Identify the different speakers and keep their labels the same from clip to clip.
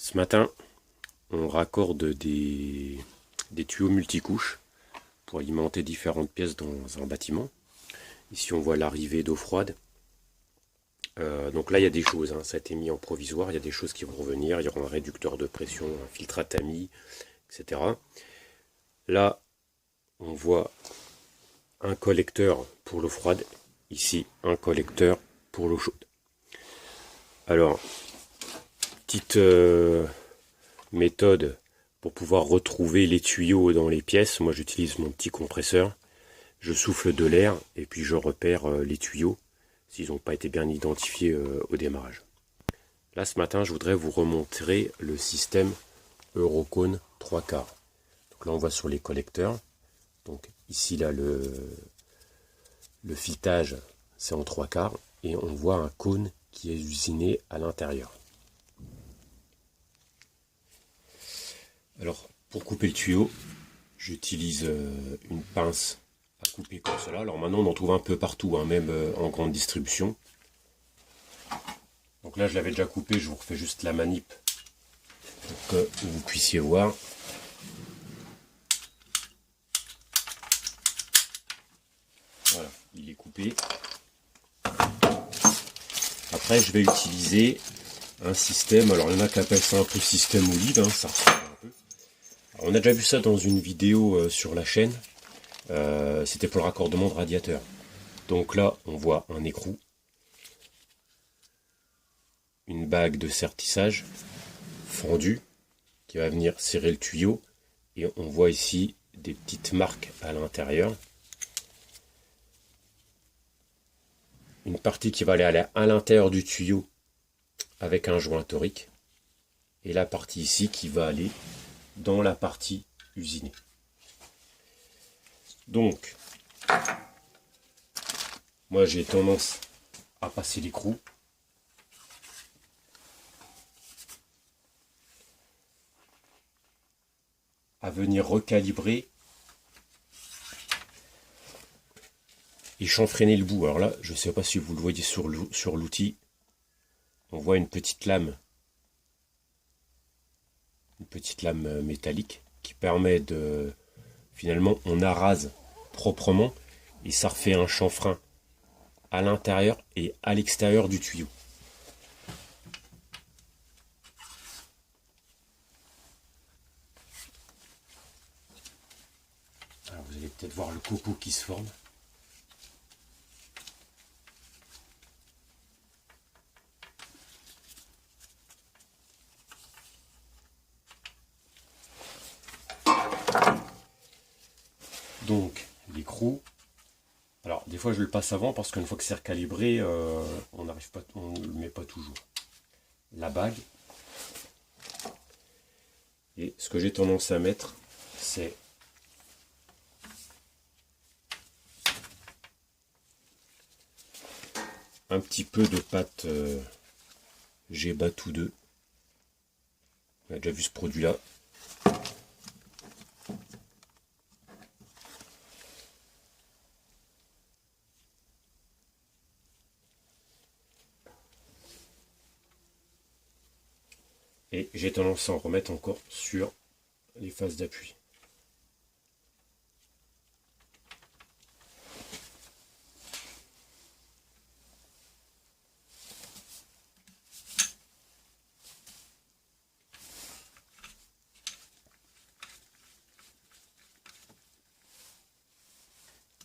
Speaker 1: Ce matin, on raccorde des tuyaux multicouches pour alimenter différentes pièces dans un bâtiment. Ici, on voit l'arrivée d'eau froide. Donc là, il y a des choses, ça a été mis en provisoire, il y a des choses qui vont revenir, il y aura un réducteur de pression, un filtre à tamis, etc. Là, on voit un collecteur pour l'eau froide, ici un collecteur pour l'eau chaude. Alors, petite méthode pour pouvoir retrouver les tuyaux dans les pièces. Moi, j'utilise mon petit compresseur, je souffle de l'air et puis je repère les tuyaux s'ils n'ont pas été bien identifiés au démarrage. Là, ce matin, je voudrais vous remontrer le système Eurocone 3/4. Donc là, on voit sur les collecteurs. Donc ici, là, le filetage, c'est en 3/4 et on voit un cône qui est usiné à l'intérieur. Alors, pour couper le tuyau, j'utilise une pince à couper comme cela. Alors maintenant, on en trouve un peu partout, même en grande distribution. Donc là, je l'avais déjà coupé, je vous refais juste la manip pour que vous puissiez voir. Voilà, il est coupé. Après, je vais utiliser un système, alors il y en a qui appellent ça un peu système olive, ça ressemble un peu. Alors, on a déjà vu ça dans une vidéo sur la chaîne, c'était pour le raccordement de radiateur. Donc là, on voit un écrou, une bague de sertissage fendue qui va venir serrer le tuyau, et on voit ici des petites marques à l'intérieur. Une partie qui va aller à l'intérieur du tuyau avec un joint torique, et la partie ici qui va aller dans la partie usinée. Donc, moi j'ai tendance à passer l'écrou. À venir recalibrer et chanfreiner le bout. Alors là, je ne sais pas si vous le voyez sur l'outil, on voit une petite lame métallique qui permet de, finalement, on arrase proprement et ça refait un chanfrein à l'intérieur et à l'extérieur du tuyau. Alors vous allez peut-être voir le copeau qui se forme. Donc l'écrou, alors des fois je le passe avant parce qu'une fois que c'est recalibré, on ne le met pas toujours. La bague, et ce que j'ai tendance à mettre, c'est un petit peu de pâte G-Batou 2. On a déjà vu ce produit là. Et j'ai tendance à en remettre encore sur les faces d'appui.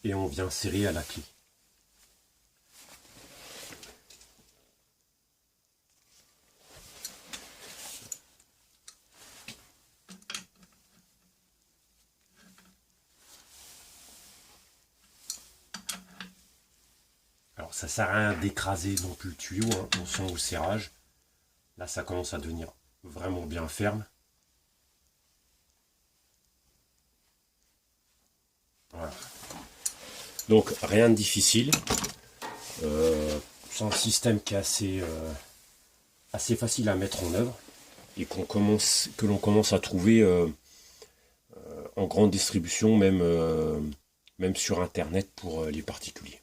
Speaker 1: Et on vient serrer à la clé. Alors ça sert à rien d'écraser non plus le tuyau, on sent au serrage. Là ça commence à devenir vraiment bien ferme. Voilà. Donc rien de difficile. C'est un système qui est assez facile à mettre en œuvre et que l'on commence à trouver en grande distribution, même sur internet pour les particuliers.